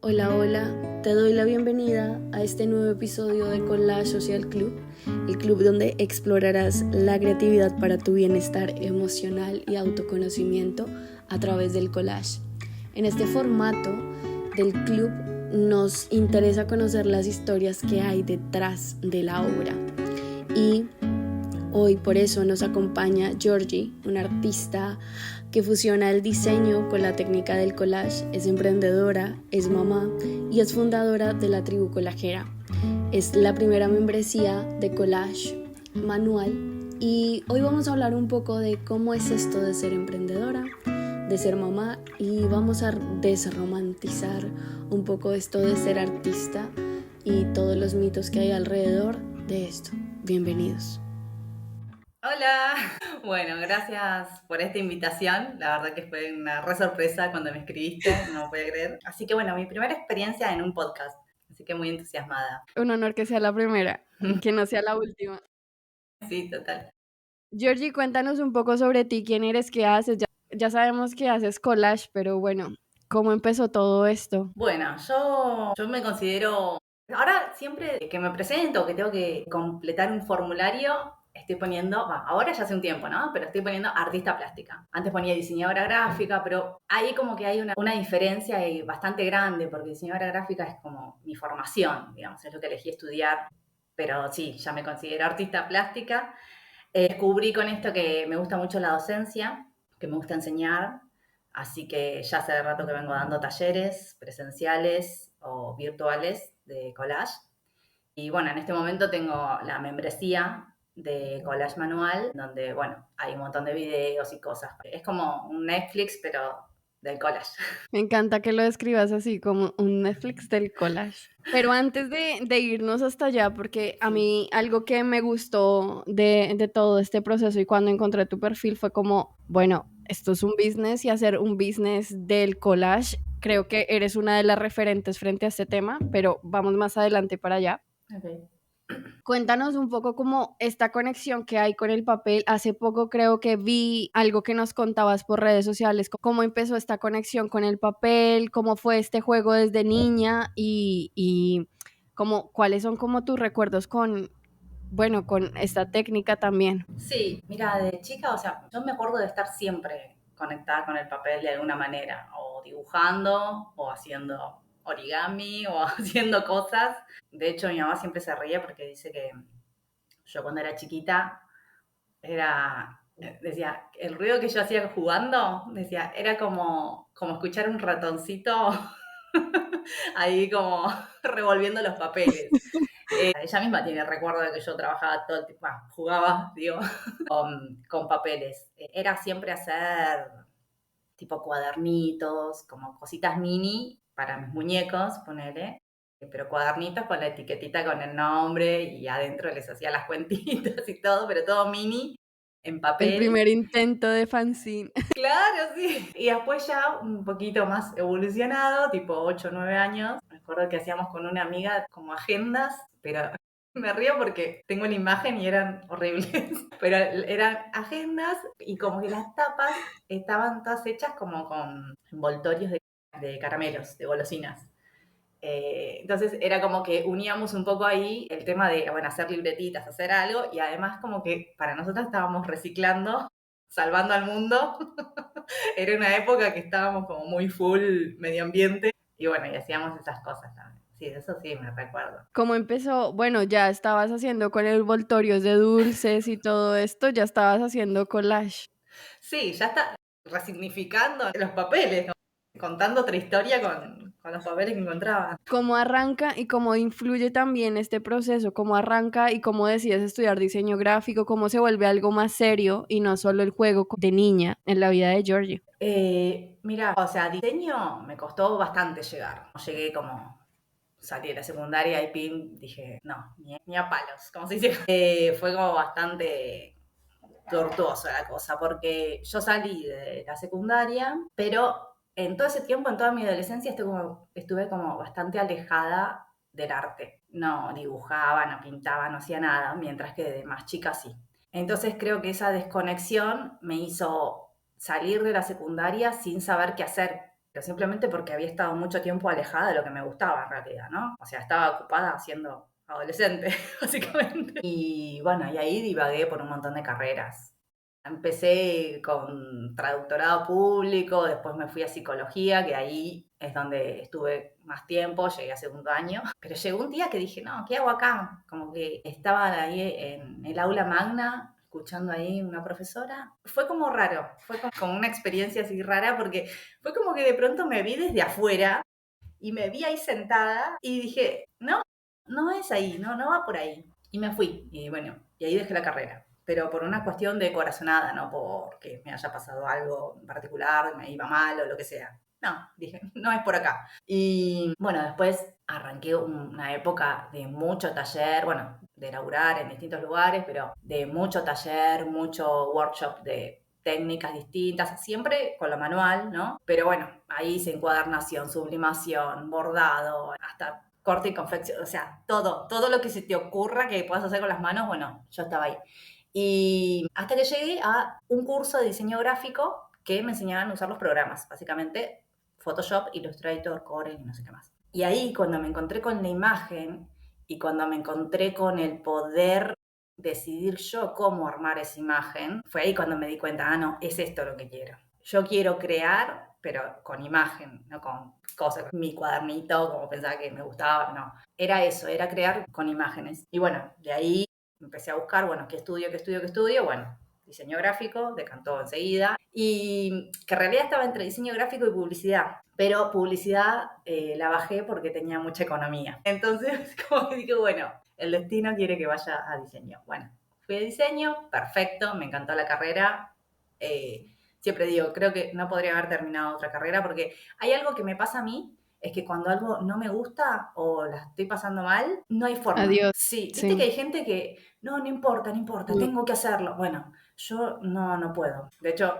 Hola, hola, te doy la bienvenida a este nuevo episodio de Collage Social Club, el club donde explorarás la creatividad para tu bienestar emocional y autoconocimiento a través del collage. En este formato del club nos interesa conocer las historias que hay detrás de la obra y hoy por eso nos acompaña Georgie, una artista que fusiona el diseño con la técnica del collage. Es emprendedora, es mamá y es fundadora de la tribu collagera. Es la primera membresía de collage manual y hoy vamos a hablar un poco de cómo es esto de ser emprendedora, de ser mamá y vamos a desromantizar un poco esto de ser artista y todos los mitos que hay alrededor de esto. Bienvenidos. Hola, bueno, gracias por esta invitación. La verdad que fue una re sorpresa cuando me escribiste, no lo podía creer. Así que bueno, mi primera experiencia en un podcast, así que muy entusiasmada. Un honor que sea la primera y que no sea la última. Sí, total. Georgie, cuéntanos un poco sobre ti, quién eres, qué haces. Ya sabemos que haces collage, pero bueno, ¿cómo empezó todo esto? Bueno, yo me considero, ahora siempre que me presento, que tengo que completar un formulario, estoy poniendo, ahora ya hace un tiempo, ¿no? Pero estoy poniendo artista plástica. Antes ponía diseñadora gráfica, pero ahí como que hay una diferencia bastante grande, porque diseñadora gráfica es como mi formación, digamos, es lo que elegí estudiar. Pero sí, ya me considero artista plástica. Descubrí con esto que me gusta mucho la docencia, que me gusta enseñar, así que ya hace rato que vengo dando talleres presenciales o virtuales de collage. Y bueno, en este momento tengo la membresía de collage manual, donde, bueno, hay un montón de videos y cosas. Es como un Netflix, pero del collage. Me encanta que lo describas así como un Netflix del collage. Pero antes de irnos hasta allá, porque a Sí. mí algo que me gustó de todo este proceso y cuando encontré tu perfil fue como, bueno, esto es un business y hacer un business del collage, creo que eres una de las referentes frente a este tema, pero vamos más adelante para allá. Okay. Cuéntanos un poco como esta conexión que hay con el papel. Hace poco creo que vi algo que nos contabas por redes sociales, cómo empezó esta conexión con el papel, cómo fue este juego desde niña y como, cuáles son como tus recuerdos con, bueno, con esta técnica también. Sí, mira, de chica, o sea, yo me acuerdo de estar siempre conectada con el papel de alguna manera, o dibujando, o haciendo origami, o haciendo cosas. De hecho, mi mamá siempre se ríe porque dice que yo cuando era chiquita decía, el ruido que yo hacía jugando, decía, era como escuchar un ratoncito ahí como revolviendo los papeles. Ella misma tiene recuerdo de que yo trabajaba todo el tiempo, jugaba, digo, con papeles. Era siempre hacer tipo cuadernitos, como cositas mini para mis muñecos, ponele, pero cuadernitos con la etiquetita con el nombre y adentro les hacía las cuentitas y todo, pero todo mini en El papel. primer intento de fanzine. Claro, sí. Y después ya un poquito más evolucionado, tipo 8 o 9 años. Me acuerdo que hacíamos con una amiga como agendas, pero me río porque tengo una imagen y eran horribles. Pero eran agendas y como que las tapas estaban todas hechas como con envoltorios de caramelos, de golosinas. Entonces era como que uníamos un poco ahí el tema de, bueno, hacer libretitas, hacer algo, y además como que para nosotros estábamos reciclando, salvando al mundo. Era una época que estábamos como muy full medio ambiente, y bueno, y hacíamos esas cosas también. Sí, de eso sí me recuerdo. ¿Cómo empezó? Bueno, ya estabas haciendo con envoltorios de dulces y todo esto, ya estabas haciendo collage. Sí, ya está resignificando los papeles, ¿no? Contando otra historia con los papeles que encontraba. ¿Cómo arranca y cómo influye también este proceso? ¿Cómo arranca y cómo decides estudiar diseño gráfico? ¿Cómo se vuelve algo más serio y no solo el juego de niña en la vida de Georgie? Mira, o sea, diseño me costó bastante llegar. Llegué como, salí de la secundaria y pin, dije, no, ni a palos, como se dice. Fue como bastante tortuosa la cosa, porque yo salí de la secundaria, pero en todo ese tiempo, en toda mi adolescencia, estuve como bastante alejada del arte. No dibujaba, no pintaba, no hacía nada, mientras que de más chica sí. Entonces creo que esa desconexión me hizo salir de la secundaria sin saber qué hacer pero simplemente porque había estado mucho tiempo alejada de lo que me gustaba en realidad, ¿no? O sea, estaba ocupada siendo adolescente, básicamente. Y bueno, y ahí divagué por un montón de carreras. Empecé con traductorado público, después me fui a psicología, que ahí es donde estuve más tiempo, llegué a segundo año. Pero llegó un día que dije, no, ¿qué hago acá? Como que estaba ahí en el aula magna, escuchando ahí una profesora. Fue como raro, fue como una experiencia así rara, porque fue como que de pronto me vi desde afuera y me vi ahí sentada y dije, no, no es ahí, no, no va por ahí. Y me fui, y bueno, y ahí dejé la carrera. Pero por una cuestión de corazonada, no porque me haya pasado algo en particular, me iba mal o lo que sea. No, dije, no es por acá. Y bueno, después arranqué una época de mucho taller, bueno, de laburar en distintos lugares, pero de mucho taller, mucho workshop de técnicas distintas, siempre con lo manual, ¿no? Pero bueno, ahí hice encuadernación, sublimación, bordado, hasta corte y confección, o sea, todo lo que se te ocurra que puedas hacer con las manos, bueno, yo estaba ahí. Y hasta que llegué a un curso de diseño gráfico que me enseñaban a usar los programas, básicamente Photoshop, Illustrator, Corel y no sé qué más. Y ahí cuando me encontré con la imagen y cuando me encontré con el poder decidir yo cómo armar esa imagen, fue ahí cuando me di cuenta, ah, no, es esto lo que quiero. Yo quiero crear, pero con imagen, no con cosas, mi cuadernito, como pensaba que me gustaba, no. Era eso, era crear con imágenes. Y bueno, de ahí empecé a buscar, bueno, qué estudio, bueno, diseño gráfico, decantó enseguida, y que en realidad estaba entre diseño gráfico y publicidad, pero publicidad la bajé porque tenía mucha economía. Entonces, como que dije, bueno, el destino quiere que vaya a diseño. Bueno, fui a diseño, perfecto, me encantó la carrera. Siempre digo, creo que no podría haber terminado otra carrera porque hay algo que me pasa a mí, es que cuando algo no me gusta o la estoy pasando mal, no hay forma. Adiós. Sí, viste que Sí. hay gente que, no, no importa, no importa, Mm. tengo que hacerlo. Bueno, yo no puedo. De hecho,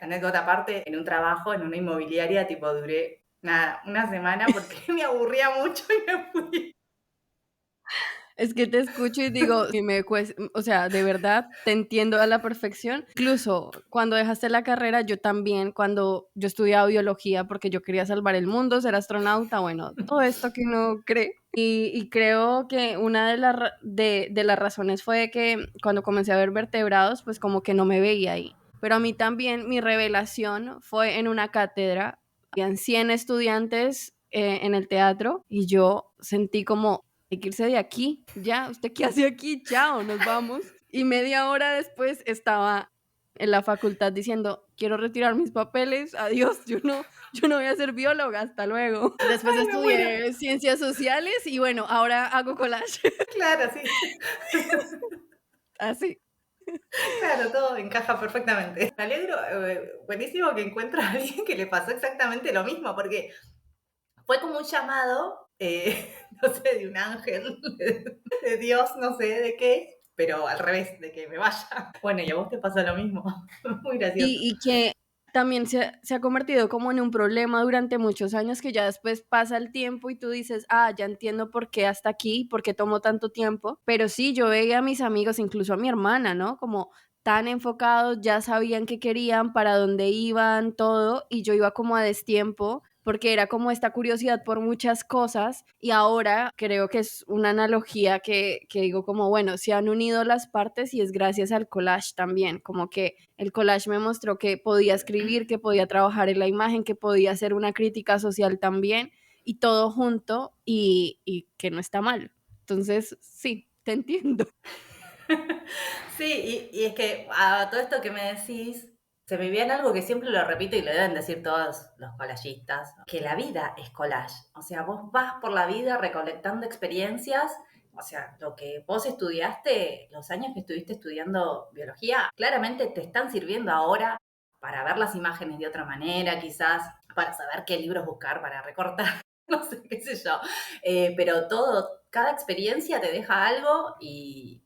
anécdota aparte, en un trabajo, en una inmobiliaria, tipo, duré nada, una semana porque me aburría mucho y me fui. Es que te escucho y digo, si me cuesta, o sea, de verdad te entiendo a la perfección. Incluso cuando dejaste la carrera, yo también, cuando yo estudiaba biología porque yo quería salvar el mundo, ser astronauta, bueno, todo esto que uno cree. Y creo que una de las razones fue que cuando comencé a ver vertebrados, pues como que no me veía ahí. Pero a mí también mi revelación fue en una cátedra. Habían 100 estudiantes en el teatro y yo sentí como, hay que irse de aquí, ya, ¿usted qué hace aquí? Chao, nos vamos. Y media hora después estaba en la facultad diciendo, quiero retirar mis papeles, adiós, yo no voy a ser bióloga, hasta luego. Después Ay, me muero. estudié ciencias sociales y bueno, ahora hago collage. Claro, sí. Así. Claro, todo encaja perfectamente. Me alegro, buenísimo que encuentres a alguien que le pasó exactamente lo mismo, porque fue como un llamado, no sé, de un ángel, de Dios, no sé de qué, pero al revés, de que me vaya. Bueno, y a vos te pasa lo mismo. Muy gracioso. Y que también se ha convertido como en un problema durante muchos años que ya después pasa el tiempo y tú dices, ah, ya entiendo por qué hasta aquí, por qué tomó tanto tiempo. Pero sí, yo veía a mis amigos, incluso a mi hermana, ¿no? Como tan enfocados, ya sabían qué querían, para dónde iban, todo, y yo iba como a destiempo porque era como esta curiosidad por muchas cosas y ahora creo que es una analogía que digo como, bueno, se han unido las partes y es gracias al collage también, como que el collage me mostró que podía escribir, que podía trabajar en la imagen, que podía hacer una crítica social también y todo junto y que no está mal. Entonces, sí, te entiendo. Sí, y es que a todo esto que me decís, se me viene algo que siempre lo repito y lo deben decir todos los collagistas, que la vida es collage. O sea, vos vas por la vida recolectando experiencias. O sea, lo que vos estudiaste, los años que estuviste estudiando biología, claramente te están sirviendo ahora para ver las imágenes de otra manera, quizás para saber qué libros buscar para recortar, no sé, qué sé yo. Pero todo, cada experiencia te deja algo y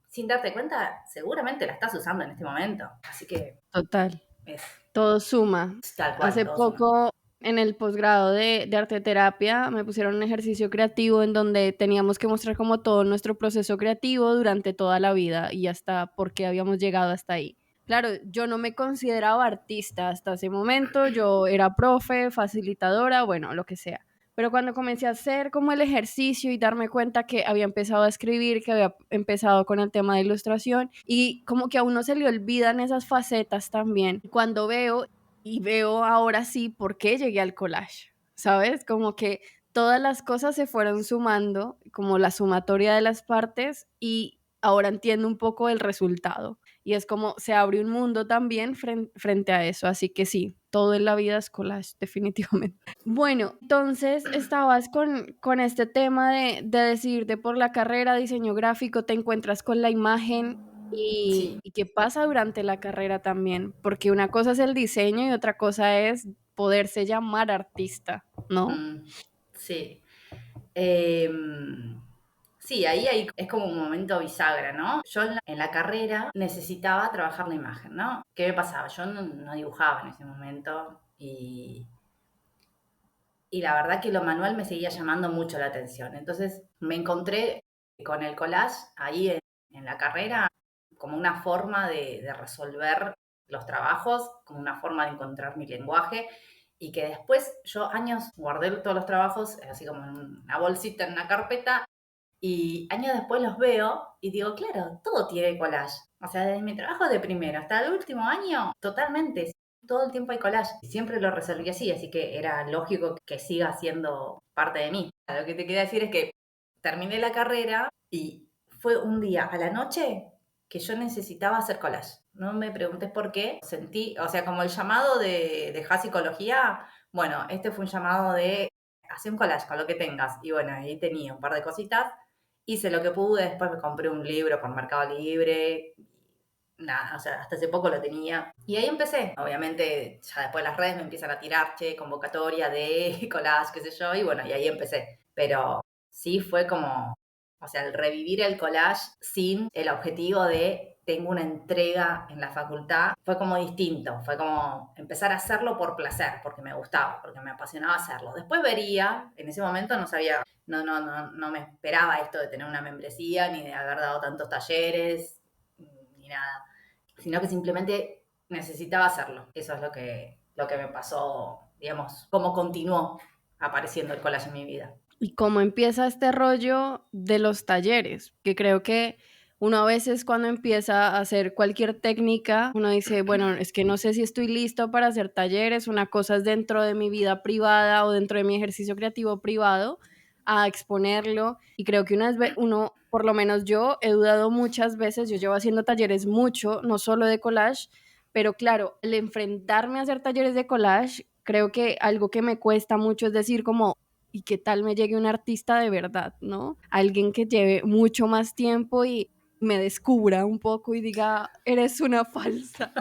sin darte cuenta, seguramente la estás usando en este momento. Así que Total. es Todo suma. tal cual, Hace todo suma. poco en el posgrado de arte terapia me pusieron un ejercicio creativo en donde teníamos que mostrar como todo nuestro proceso creativo durante toda la vida y hasta por qué habíamos llegado hasta ahí. Claro, yo no me consideraba artista hasta ese momento, yo era profe, facilitadora, bueno, lo que sea. Pero cuando comencé a hacer como el ejercicio y darme cuenta que había empezado a escribir, que había empezado con el tema de ilustración y como que a uno se le olvidan esas facetas también. Cuando veo y veo ahora sí por qué llegué al collage, ¿sabes? Como que todas las cosas se fueron sumando, como la sumatoria de las partes y ahora entiendo un poco el resultado y es como se abre un mundo también frente a eso, así que sí, todo en la vida es collage, definitivamente. Bueno, entonces estabas con este tema de decidirte por la carrera, diseño gráfico, te encuentras con la imagen Sí. y qué pasa durante la carrera también, porque una cosa es el diseño y otra cosa es poderse llamar artista, ¿no? Mm, sí. Em, sí, ahí es como un momento bisagra, ¿no? Yo en la carrera necesitaba trabajar la imagen, ¿no? ¿Qué me pasaba? Yo no dibujaba en ese momento y la verdad que lo manual me seguía llamando mucho la atención. Entonces me encontré con el collage ahí en la carrera como una forma de resolver los trabajos, como una forma de encontrar mi lenguaje y que después yo años guardé todos los trabajos así como en una bolsita, en una carpeta y años después los veo y digo, claro, todo tiene collage. O sea, desde mi trabajo de primero hasta el último año, totalmente. Todo el tiempo hay collage. Y siempre lo resolví así que era lógico que siga siendo parte de mí. Lo que te quería decir es que terminé la carrera y fue un día a la noche que yo necesitaba hacer collage. No me preguntes por qué. Sentí, o sea, como el llamado de dejar psicología, bueno, este fue un llamado de hacer un collage con lo que tengas. Y bueno, ahí tenía un par de cositas. Hice lo que pude, después me compré un libro por Mercado Libre, nada, o sea, hasta hace poco lo tenía. Y ahí empecé. Obviamente, ya después las redes me empiezan a tirar, che, convocatoria de collage, qué sé yo, y bueno, y ahí empecé. Pero sí fue como, o sea, el revivir el collage sin el objetivo de tengo una entrega en la facultad, fue como distinto, fue como empezar a hacerlo por placer, porque me gustaba, porque me apasionaba hacerlo. Después vería, en ese momento no sabía, no me esperaba esto de tener una membresía, ni de haber dado tantos talleres, ni nada, sino que simplemente necesitaba hacerlo. Eso es lo que me pasó, digamos, cómo continuó apareciendo el collage en mi vida. Y cómo empieza este rollo de los talleres, que creo que uno a veces cuando empieza a hacer cualquier técnica, uno dice, bueno, es que no sé si estoy listo para hacer talleres, una cosa es dentro de mi vida privada o dentro de mi ejercicio creativo privado, a exponerlo. Y creo que uno, por lo menos yo, he dudado muchas veces, yo llevo haciendo talleres mucho, no solo de collage, pero claro, al enfrentarme a hacer talleres de collage, creo que algo que me cuesta mucho es decir como, y qué tal me llegue un artista de verdad, ¿no? Alguien que lleve mucho más tiempo y me descubra un poco y diga, eres una falsa.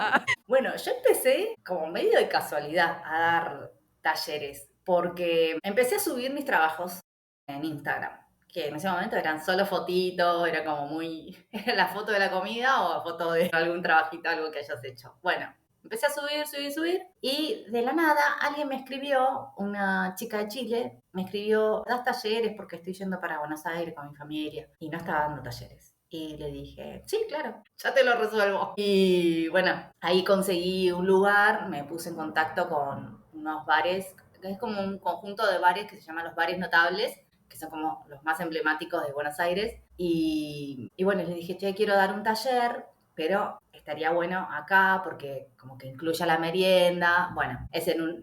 Bueno, yo empecé como medio de casualidad a dar talleres, porque empecé a subir mis trabajos en Instagram, que en ese momento eran solo fotitos, era como muy, era la foto de la comida o foto de algún trabajito, algo que hayas hecho. Bueno, empecé a subir, y de la nada alguien me escribió, una chica de Chile, me escribió, das talleres porque estoy yendo para Buenos Aires con mi familia, y no estaba dando talleres. Y le dije, sí, claro, ya te lo resuelvo. Y bueno, ahí conseguí un lugar, me puse en contacto con unos bares, que es como un conjunto de bares que se llaman los bares notables, que son como los más emblemáticos de Buenos Aires. Y bueno, les dije, che, quiero dar un taller, pero estaría bueno acá porque como que incluya la merienda. Bueno,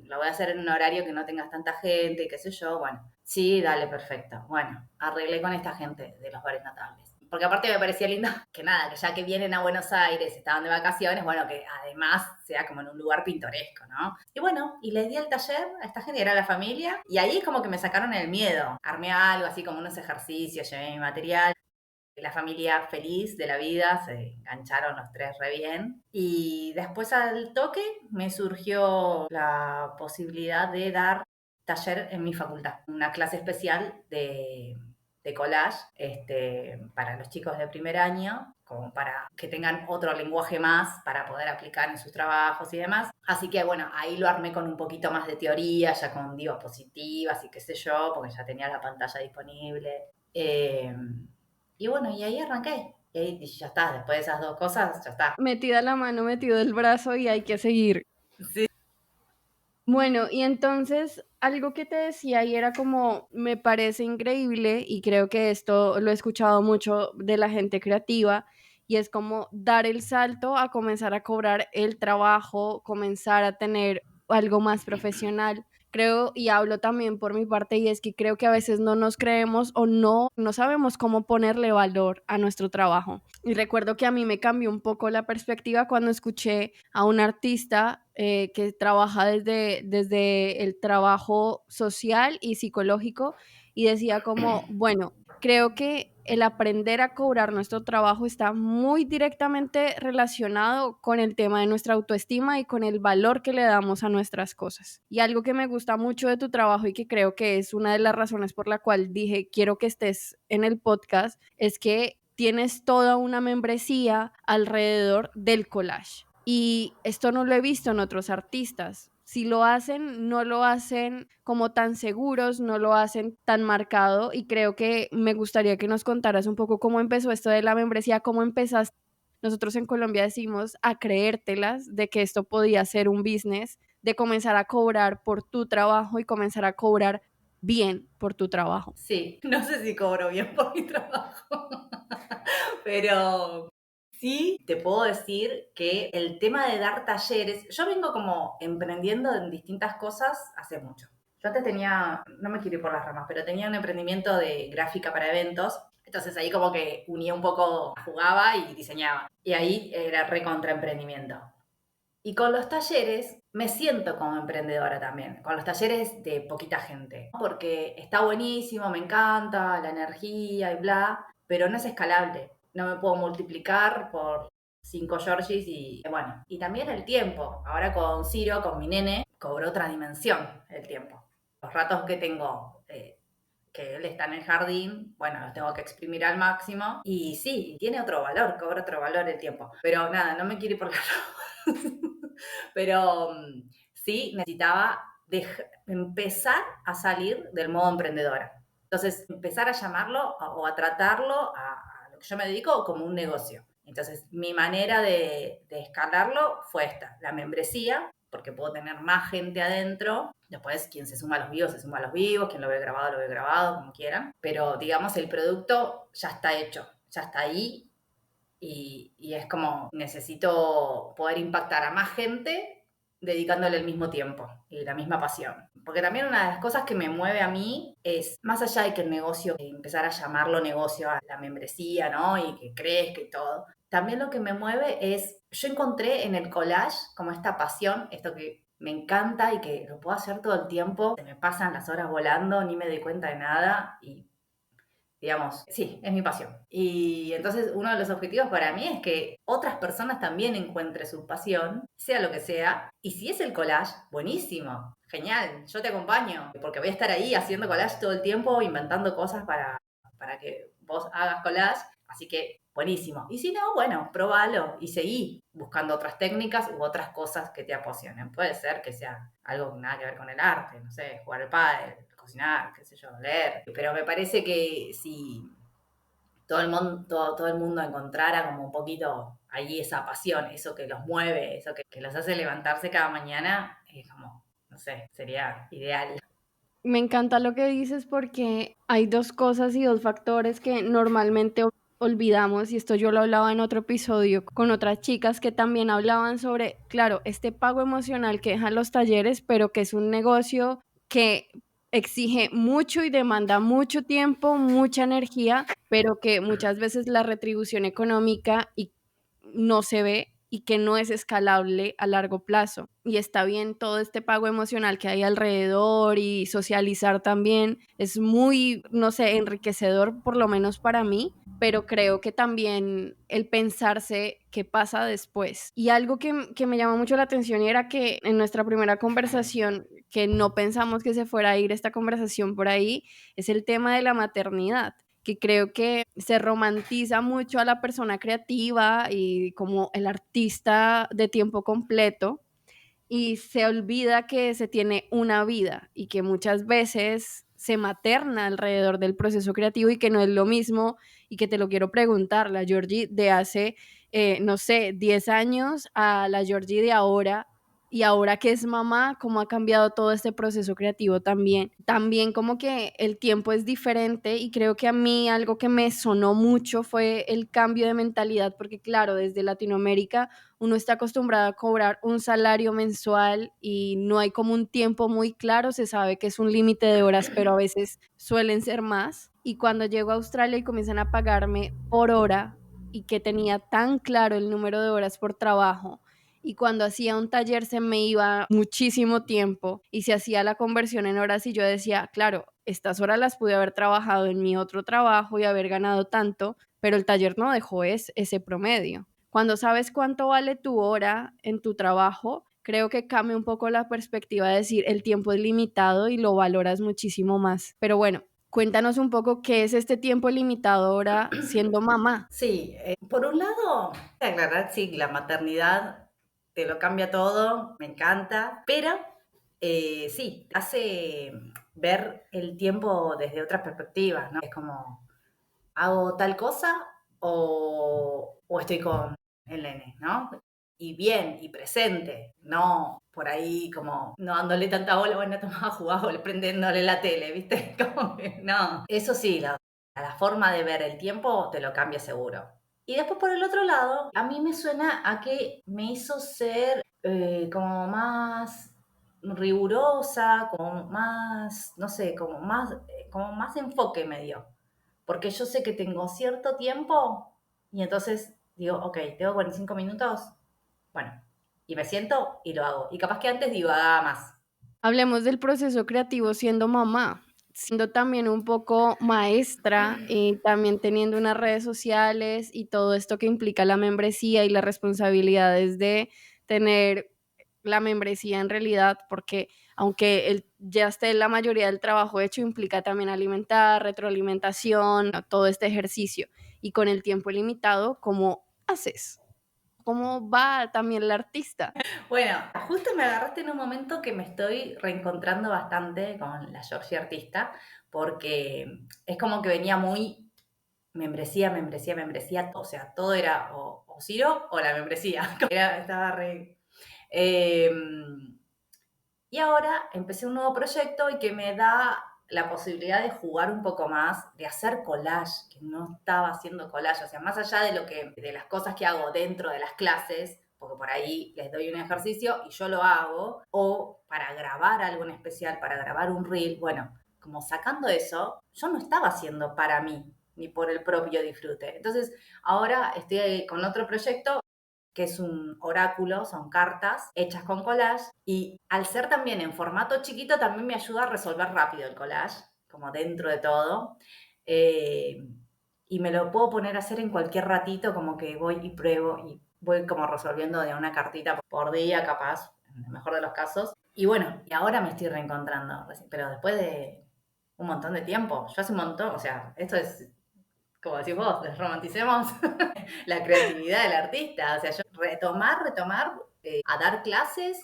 lo voy a hacer en un horario que no tengas tanta gente, qué sé yo. Bueno, sí, dale, perfecto. Bueno, arreglé con esta gente de los bares notables. Porque aparte me parecía lindo que nada, que ya que vienen a Buenos Aires, estaban de vacaciones, bueno, que además sea como en un lugar pintoresco, ¿no? Y bueno, y les di el taller a esta gente, era la familia, y ahí es como que me sacaron el miedo. Armé algo así como unos ejercicios, llevé mi material. La familia feliz de la vida, se engancharon los tres re bien. Y después al toque me surgió la posibilidad de dar taller en mi facultad, una clase especial de collage para los chicos de primer año, como para que tengan otro lenguaje más para poder aplicar en sus trabajos y demás. Así que bueno, ahí lo armé con un poquito más de teoría, ya con diapositivas y qué sé yo, porque ya tenía la pantalla disponible. Y bueno, y ahí arranqué. Y ahí ya está, después de esas dos cosas, ya está. Metida la mano, metido el brazo y hay que seguir. Sí. Bueno, y entonces algo que te decía y era como, me parece increíble y creo que esto lo he escuchado mucho de la gente creativa y es como dar el salto a comenzar a cobrar el trabajo, comenzar a tener algo más profesional. Creo y hablo también por mi parte y es que creo que a veces no nos creemos o no sabemos cómo ponerle valor a nuestro trabajo. Y recuerdo que a mí me cambió un poco la perspectiva cuando escuché a un artista que trabaja desde el trabajo social y psicológico y decía como, bueno, creo que el aprender a cobrar nuestro trabajo está muy directamente relacionado con el tema de nuestra autoestima y con el valor que le damos a nuestras cosas. Y algo que me gusta mucho de tu trabajo y que creo que es una de las razones por la cual dije quiero que estés en el podcast es que tienes toda una membresía alrededor del collage. Y esto no lo he visto en otros artistas. Si lo hacen, no lo hacen como tan seguros, no lo hacen tan marcado y creo que me gustaría que nos contaras un poco cómo empezó esto de la membresía, cómo empezaste. Nosotros en Colombia decimos a creértelas de que esto podía ser un business, de comenzar a cobrar por tu trabajo y comenzar a cobrar bien por tu trabajo. Sí, no sé si cobro bien por mi trabajo, pero sí te puedo decir que el tema de dar talleres, yo vengo como emprendiendo en distintas cosas hace mucho. Yo antes tenía, no me quiero ir por las ramas, pero tenía un emprendimiento de gráfica para eventos, entonces ahí como que unía un poco, jugaba y diseñaba. Y ahí era recontra emprendimiento. Y con los talleres me siento como emprendedora también, con los talleres de poquita gente, porque está buenísimo, me encanta la energía y bla, pero no es escalable. No me puedo multiplicar por 5 Georgies y bueno, y también el tiempo. Ahora con Ciro, con mi nene, cobró otra dimensión el tiempo. Los ratos que tengo, que él está en el jardín, bueno, los tengo que exprimir al máximo. Y sí, tiene otro valor, cobra otro valor el tiempo. Pero nada, no me quiero ir por las ramas. Pero sí necesitaba empezar a salir del modo emprendedora. Entonces, empezar a llamarlo o a tratarlo a lo que yo me dedico como un negocio. Entonces, mi manera de escalarlo fue esta, la membresía, porque puedo tener más gente adentro. Después, quien se suma a los vivos, se suma a los vivos, quien lo ve grabado, lo ve grabado, como quieran. Pero, digamos, el producto ya está hecho, ya está ahí y es como necesito poder impactar a más gente dedicándole el mismo tiempo y la misma pasión. Porque también una de las cosas que me mueve a mí es, más allá de que el negocio, empezar a llamarlo negocio a la membresía, ¿no? Y que crezca y todo. También lo que me mueve es, yo encontré en el collage como esta pasión, esto que me encanta y que lo puedo hacer todo el tiempo. Se me pasan las horas volando, ni me doy cuenta de nada y digamos, sí, es mi pasión. Y entonces uno de los objetivos para mí es que otras personas también encuentren su pasión, sea lo que sea. Y si es el collage, buenísimo, genial, yo te acompaño, porque voy a estar ahí haciendo collage todo el tiempo, inventando cosas para que vos hagas collage. Así que buenísimo. Y si no, bueno, probalo y seguí buscando otras técnicas u otras cosas que te apasionen. Puede ser que sea algo nada que ver con el arte, no sé, jugar al pádel, cocinar, qué sé yo, leer. Pero me parece que si todo el mundo encontrara como un poquito ahí esa pasión, eso que los mueve, eso que los hace levantarse cada mañana, es como, no sé, sería ideal. Me encanta lo que dices porque hay dos cosas y dos factores que normalmente olvidamos y esto yo lo hablaba en otro episodio con otras chicas que también hablaban sobre, claro, este pago emocional que dejan los talleres, pero que es un negocio que exige mucho y demanda mucho tiempo, mucha energía, pero que muchas veces la retribución económica y no se ve y que no es escalable a largo plazo. Y está bien todo este pago emocional que hay alrededor y socializar también es muy, no sé, enriquecedor por lo menos para mí, pero creo que también el pensarse qué pasa después. Y algo que me llamó mucho la atención y era que en nuestra primera conversación, que no pensamos que se fuera a ir esta conversación por ahí, es el tema de la maternidad, que creo que se romantiza mucho a la persona creativa y como el artista de tiempo completo y se olvida que se tiene una vida y que muchas veces se materna alrededor del proceso creativo y que no es lo mismo, y que te lo quiero preguntar, la Georgie de hace, no sé, 10 años a la Georgie de ahora, y ahora que es mamá, cómo ha cambiado todo este proceso creativo también. También como que el tiempo es diferente y creo que a mí algo que me sonó mucho fue el cambio de mentalidad, porque claro, desde Latinoamérica uno está acostumbrado a cobrar un salario mensual y no hay como un tiempo muy claro, se sabe que es un límite de horas, pero a veces suelen ser más. Y cuando llego a Australia y comienzan a pagarme por hora y que tenía tan claro el número de horas por trabajo, y cuando hacía un taller se me iba muchísimo tiempo y se hacía la conversión en horas y yo decía, claro, estas horas las pude haber trabajado en mi otro trabajo y haber ganado tanto, pero el taller no dejó ese promedio. Cuando sabes cuánto vale tu hora en tu trabajo, creo que cambia un poco la perspectiva de decir el tiempo es limitado y lo valoras muchísimo más. Pero bueno, cuéntanos un poco qué es este tiempo limitado ahora siendo mamá. Sí, por un lado, aclarar, sí, la maternidad te lo cambia todo, me encanta, pero sí, hace ver el tiempo desde otras perspectivas, ¿no? Es como, ¿hago tal cosa o estoy con el nene, ¿no? Y bien, y presente, no por ahí como no dándole tanta bola, bueno, toma, jugado, prendiéndole la tele, ¿viste? Como que no. Eso sí, la forma de ver el tiempo te lo cambia seguro. Y después por el otro lado, a mí me suena a que me hizo ser como más rigurosa, como más, no sé, como más enfoque me dio. Porque yo sé que tengo cierto tiempo y entonces digo, ok, tengo 45 minutos, bueno, y me siento y lo hago. Y capaz que antes divagaba más. Hablemos del proceso creativo siendo mamá, siendo también un poco maestra, también teniendo unas redes sociales y todo esto que implica la membresía y las responsabilidades de tener la membresía en realidad, porque aunque ya esté la mayoría del trabajo hecho, implica también alimentar, retroalimentación, todo este ejercicio. Y con el tiempo limitado, ¿cómo haces? ¿Cómo va también la artista? Bueno, justo me agarraste en un momento que me estoy reencontrando bastante con la Georgie artista, porque es como que venía muy membresía, membresía, membresía, o sea, todo era o Ciro o la membresía. Estaba re... Eh, y ahora empecé un nuevo proyecto y que me da la posibilidad de jugar un poco más, de hacer collage, que no estaba haciendo collage, o sea, más allá de de las cosas que hago dentro de las clases, porque por ahí les doy un ejercicio y yo lo hago, o para grabar algo en especial, para grabar un reel, bueno, como sacando eso, yo no estaba haciendo para mí, ni por el propio disfrute. Entonces, ahora estoy con otro proyecto que es un oráculo, son cartas hechas con collage, y al ser también en formato chiquito también me ayuda a resolver rápido el collage, como dentro de todo. Eh, y me lo puedo poner a hacer en cualquier ratito, como que voy y pruebo y voy como resolviendo de una cartita por día, capaz, en el mejor de los casos. Y bueno, y ahora me estoy reencontrando, pero después de un montón de tiempo. Yo hace un montón, o sea, esto es como decís vos, desromanticemos la creatividad del artista. O sea, yo retomar a dar clases,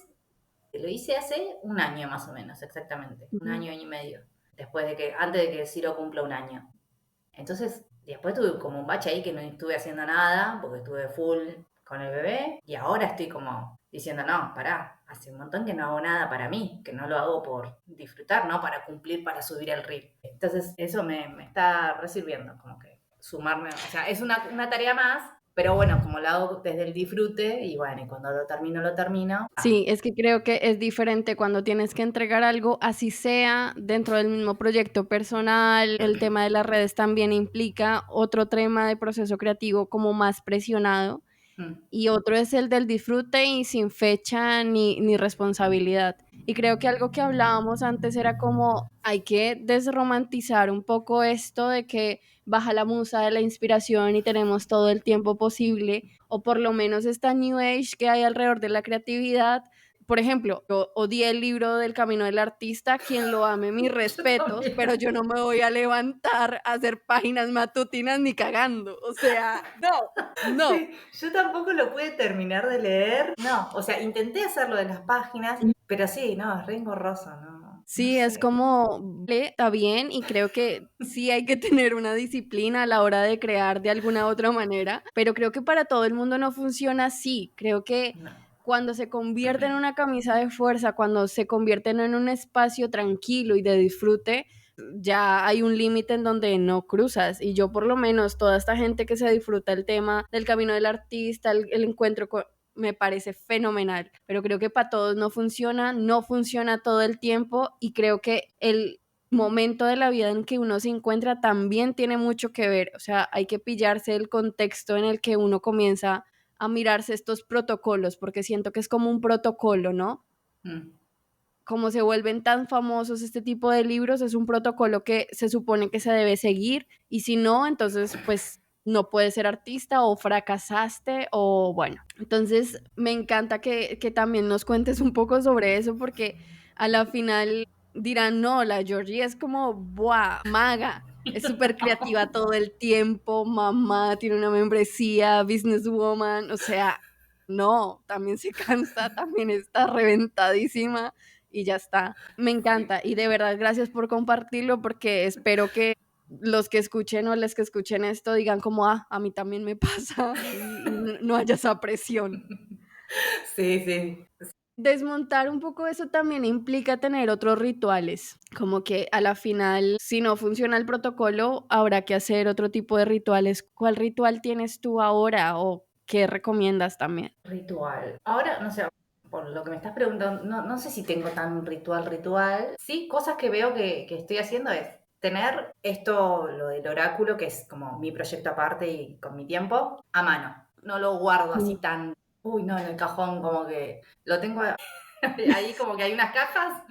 lo hice hace un año más o menos, exactamente. Un Ujú. año y medio. Antes de que Ciro cumpla un año. Entonces, después tuve como un bache ahí que no estuve haciendo nada, porque estuve full con el bebé. Y ahora estoy como diciendo, no, pará, hace un montón que no hago nada para mí, que no lo hago por disfrutar, ¿no? Para cumplir, para subir el reel. Entonces, eso me está resirviendo, como que sumarme, o sea, es una tarea más, pero bueno, como lo hago desde el disfrute, y bueno, y cuando lo termino, lo termino. Sí, es que creo que es diferente cuando tienes que entregar algo, así sea dentro del mismo proyecto personal. El tema de las redes también implica otro tema de proceso creativo como más presionado, Mm. y otro es el del disfrute y sin fecha ni responsabilidad. Y creo que algo que hablábamos antes era como hay que desromantizar un poco esto de que baja la musa de la inspiración y tenemos todo el tiempo posible, o por lo menos esta New Age que hay alrededor de la creatividad. Por ejemplo, yo odié el libro del Camino del Artista, quien lo ame, mis Yo respetos, también. pero yo no me voy a levantar a hacer páginas matutinas ni cagando. O sea, no, no. Sí, yo tampoco lo pude terminar de leer. No, o sea, intenté hacerlo de las páginas, pero sí, no, es re engorroso, ¿no? No Sí, es sé. como, vale, está bien y creo que sí hay que tener una disciplina a la hora de crear de alguna otra manera, pero creo que para todo el mundo no funciona así. Creo que No. cuando se convierte en una camisa de fuerza, cuando se convierte en un espacio tranquilo y de disfrute, ya hay un límite en donde no cruzas. Y yo por lo menos, toda esta gente que se disfruta el tema del camino del artista, el encuentro con, me parece fenomenal, pero creo que para todos no funciona, no funciona todo el tiempo y creo que el momento de la vida en que uno se encuentra también tiene mucho que ver, o sea, hay que pillarse el contexto en el que uno comienza a mirarse estos protocolos, porque siento que es como un protocolo, ¿no? Mm. Como se vuelven tan famosos este tipo de libros, es un protocolo que se supone que se debe seguir y si no, entonces pues no puedes ser artista o fracasaste o bueno. Entonces me encanta que también nos cuentes un poco sobre eso porque a la final dirán, no, la Georgie es como, ¡buah! Maga. Es súper creativa todo el tiempo, mamá, tiene una membresía, businesswoman, o sea, no, también se cansa, también está reventadísima y ya está. Me Sí. encanta y de verdad gracias por compartirlo porque espero que los que escuchen o les que escuchen esto digan como, ah, a mí también me pasa y no haya esa presión. Sí, sí. Desmontar un poco eso también implica tener otros rituales, como que a la final, si no funciona el protocolo, habrá que hacer otro tipo de rituales. ¿Cuál ritual tienes tú ahora o qué recomiendas también? Ritual. Ahora, no sé, por lo que me estás preguntando, no sé si tengo tan ritual. Sí, cosas que veo que estoy haciendo es tener esto, lo del oráculo, que es como mi proyecto aparte y con mi tiempo, a mano. No lo guardo así Mm. tan, uy, no, en el cajón, como que lo tengo ahí como que hay unas cajas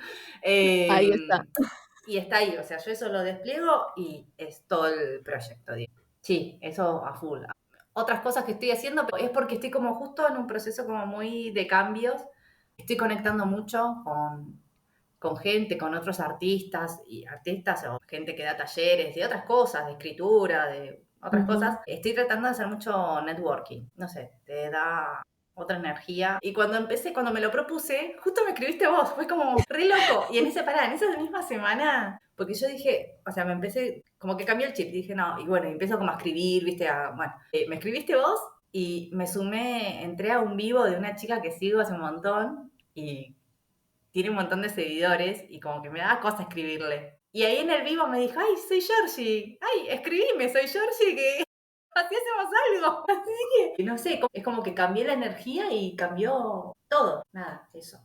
Ahí está. y está ahí. O sea, yo eso lo despliego y es todo el proyecto. Sí, eso a full. Otras cosas que estoy haciendo es porque estoy como justo en un proceso como muy de cambios. Estoy conectando mucho con gente, con otros artistas y artistas o gente que da talleres de otras cosas, de escritura, de otras Ujú. cosas. Estoy tratando de hacer mucho networking. No sé, te da otra energía. Y cuando empecé, cuando me lo propuse, justo me escribiste vos, fue como re loco. Y en esa misma semana, porque yo dije, o sea, me empecé, como que cambié el chip, dije, no, y bueno, y empiezo como a escribir, viste, bueno, me escribiste vos y me sumé, entré a un vivo de una chica que sigo hace un montón y tiene un montón de seguidores y como que me da cosa escribirle. Y ahí en el vivo me dijo, ay, soy Georgie, ay, escribime, soy Georgie, que así hacemos algo. Así que, no sé, es como que cambié la energía y cambió todo. Nada, eso.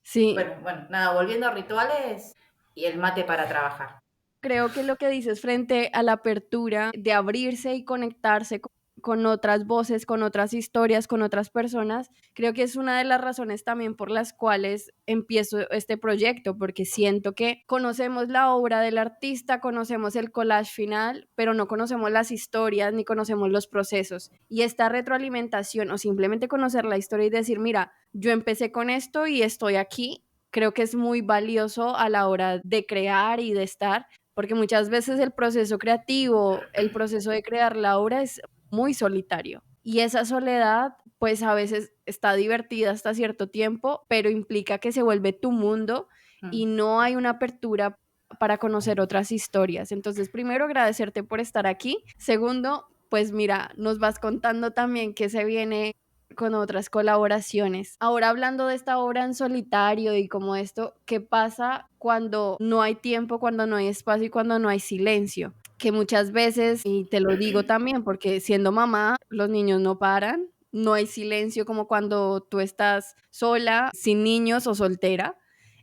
Sí, Bueno, nada, volviendo a rituales y el mate para trabajar. creo que lo que dices frente a la apertura de abrirse y conectarse con otras voces, con otras historias, con otras personas, creo que es una de las razones también por las cuales empiezo este proyecto, porque siento que conocemos la obra del artista, conocemos el collage final, pero no conocemos las historias ni conocemos los procesos. Y esta retroalimentación o simplemente conocer la historia y decir, mira, yo empecé con esto y estoy aquí, creo que es muy valioso a la hora de crear y de estar porque muchas veces el proceso creativo, el proceso de crear la obra es muy solitario. Y esa soledad, pues a veces está divertida hasta cierto tiempo, pero implica que se vuelve tu mundo y Mm. no hay una apertura para conocer otras historias. Entonces, primero, agradecerte por estar aquí. Segundo, pues mira, nos vas contando también que se viene con otras colaboraciones. Ahora hablando de esta obra en solitario y como esto, ¿qué pasa cuando no hay tiempo, cuando no hay espacio y cuando no hay silencio? Que muchas veces, y te lo digo también, porque siendo mamá, los niños no paran, no hay silencio como cuando tú estás sola, sin niños o soltera,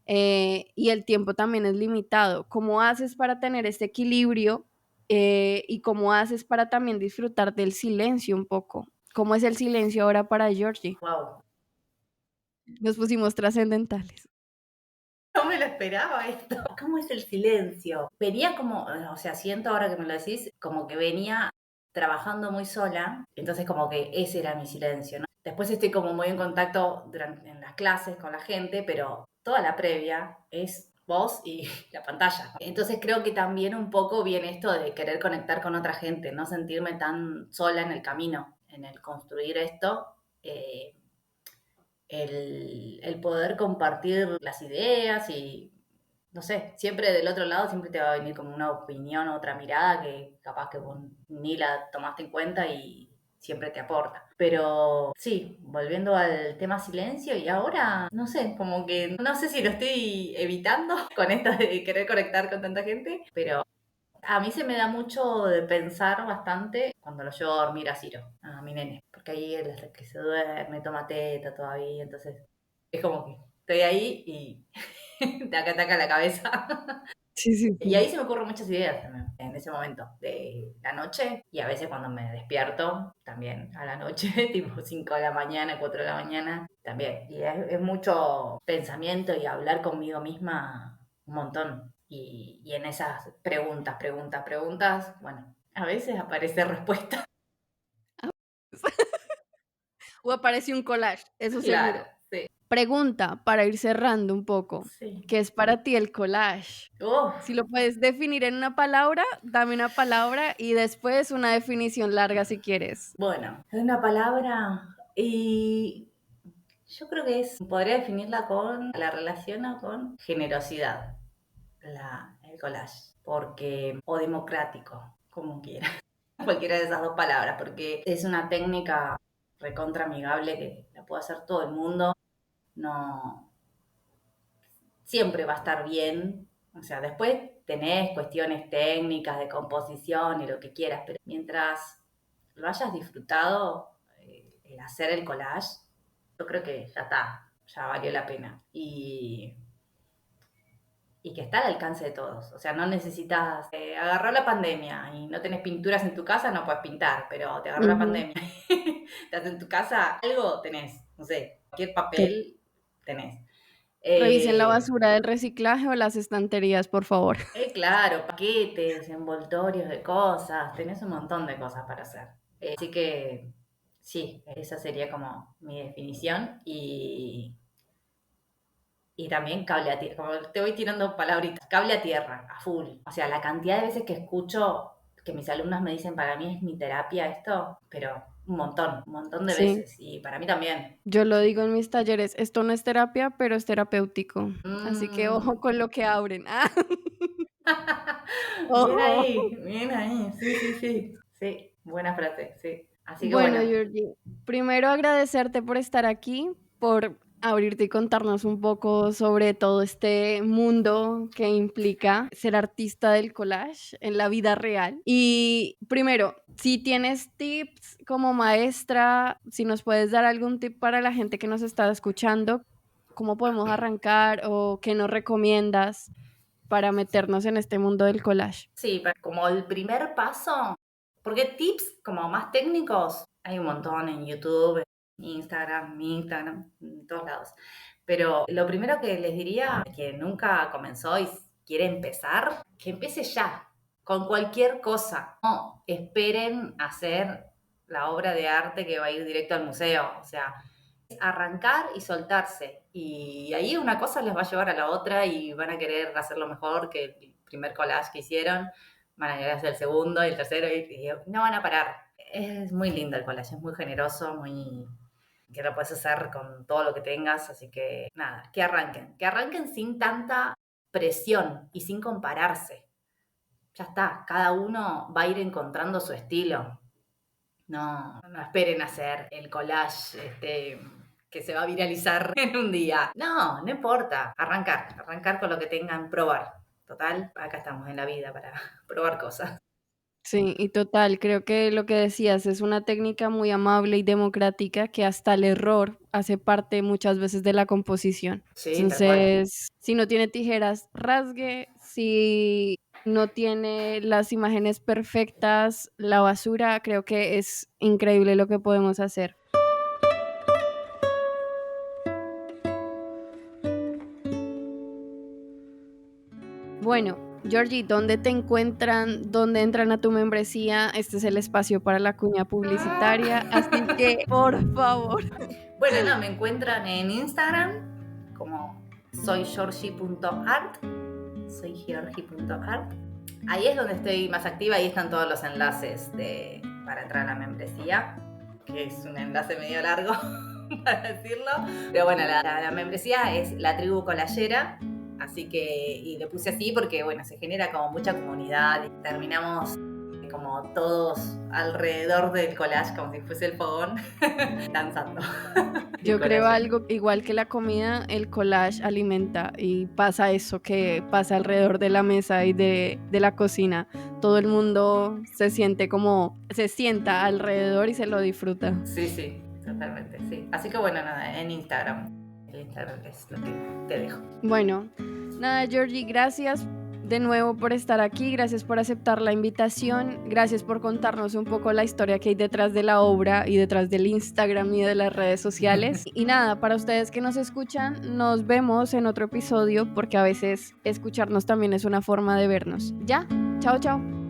y el tiempo también es limitado. ¿Cómo haces para tener este equilibrio y cómo haces para también disfrutar del silencio un poco? ¿Cómo es el silencio ahora para Georgie? Wow. Nos pusimos trascendentales. No me lo esperaba esto. ¿Cómo es el silencio? Venía como, o sea, siento ahora que me lo decís, como que venía trabajando muy sola, entonces como que ese era mi silencio, ¿no? Después estoy como muy en contacto en las clases con la gente, pero toda la previa es vos y la pantalla. Entonces creo que también un poco viene esto de querer conectar con otra gente, no sentirme tan sola en el camino, en el construir esto. Eh, el poder compartir las ideas y no sé, siempre del otro lado siempre te va a venir como una opinión, otra mirada que capaz que vos ni la tomaste en cuenta y siempre te aporta. Pero sí, volviendo al tema silencio y ahora, no sé, como que no sé si lo estoy evitando con esto de querer conectar con tanta gente, pero a mí se me da mucho de pensar bastante cuando lo llevo a dormir a Ciro, a mi nene, porque ahí él es el que se duerme, toma teta todavía, entonces es como que estoy ahí y taca la cabeza. Sí, sí, Y sí. ahí se me ocurren muchas ideas también, en ese momento de la noche y a veces cuando me despierto, también a la noche, tipo 5 de la mañana, 4 de la mañana, también. Y es mucho pensamiento y hablar conmigo misma un montón. Y en esas preguntas, bueno, a veces aparece respuesta. O aparece un collage, eso Claro, seguro. sí, Pregunta para ir cerrando un poco. sí. ¿Qué es para ti el collage? Si Uf, lo puedes definir en una palabra, dame una palabra y después una definición larga si quieres. bueno, es una palabra y yo creo que podría definirla la relaciono con generosidad, el collage, porque, o democrático, como quiera, cualquiera de esas dos palabras, porque es una técnica recontra amigable que la puede hacer todo el mundo, no, siempre va a estar bien, o sea, después tenés cuestiones técnicas de composición y lo que quieras, pero mientras lo hayas disfrutado, el hacer el collage, yo creo que ya está, ya valió la pena. Y que está al alcance de todos. O sea, no necesitas, agarrar la pandemia y no tenés pinturas en tu casa, no puedes pintar, pero te agarró la Ujú. pandemia. Estás en tu casa, algo tenés, no sé, cualquier To- papel tenés. Revisen la Eh, basura del reciclaje o las estanterías, por favor. claro, paquetes, envoltorios de cosas, tenés un montón de cosas para hacer. Así que sí, esa sería como mi definición. Y también cable a tierra, como te voy tirando palabritas, cable a tierra, a full. O sea, la cantidad de veces que escucho que mis alumnas me dicen, para mí es mi terapia esto, pero un montón de Sí, veces. Y para mí también. yo lo digo en mis talleres, esto no es terapia, pero es terapéutico. Así que ojo Mm. con lo que abren. Ah, ojo. Bien ahí, sí, sí, sí. Sí, buena frase, sí. Así que Bueno, bueno, Georgie, primero agradecerte por estar aquí, por abrirte y contarnos un poco sobre todo este mundo que implica ser artista del collage en la vida real. Y primero, si tienes tips como maestra, si nos puedes dar algún tip para la gente que nos está escuchando, cómo podemos arrancar o qué nos recomiendas para meternos en este mundo del collage. sí, como el primer paso, porque tips como más técnicos hay un montón en YouTube, mi Instagram, en todos lados. Pero lo primero que les diría a quien nunca comenzó y quiere empezar, que empiece ya, con cualquier cosa. No esperen hacer la obra de arte que va a ir directo al museo. O sea, arrancar y soltarse. Y ahí una cosa les va a llevar a la otra y van a querer hacerlo mejor que el primer collage que hicieron. Van a querer hacer el segundo y el tercero y no van a parar. Es muy lindo el collage, es muy generoso, muy que lo puedes hacer con todo lo que tengas. Así que nada, que arranquen sin tanta presión y sin compararse. Ya está, cada uno va a ir encontrando su estilo. No esperen hacer el collage que se va a viralizar en un día. No importa. Arrancar con lo que tengan, probar. Total, acá estamos en la vida para probar cosas. Sí, y total, creo que lo que decías es una técnica muy amable y democrática que hasta el error hace parte muchas veces de la composición. Sí, tal cual. Entonces, si no tiene tijeras, rasgue, si no tiene las imágenes perfectas, la basura, creo que es increíble lo que podemos hacer. Bueno, Georgie, ¿dónde te encuentran? ¿Dónde entran a tu membresía? Este es el espacio para la cuña publicitaria, así que por favor. Bueno, no, me encuentran en Instagram como soygeorgie.art. Soygeorgie.art. Ahí es donde estoy más activa, ahí están todos los enlaces para entrar a la membresía, que es un enlace medio largo para decirlo. Pero bueno, la membresía es la tribu collagera, Así que, y le puse así porque, bueno, se genera como mucha comunidad y terminamos como todos alrededor del collage, como si fuese el fogón, danzando. Yo creo algo igual que la comida, el collage alimenta y pasa eso que pasa alrededor de la mesa y de la cocina. Todo el mundo se sienta alrededor y se lo disfruta. Sí, totalmente, sí. Así que bueno, nada, en Instagram. El Instagram es lo que te dejo. Bueno, nada, Georgie, gracias de nuevo por estar aquí, gracias por aceptar la invitación, gracias por contarnos un poco la historia que hay detrás de la obra y detrás del Instagram y de las redes sociales. Y nada, para ustedes que nos escuchan, nos vemos en otro episodio porque a veces escucharnos también es una forma de vernos. Ya, chao, chao.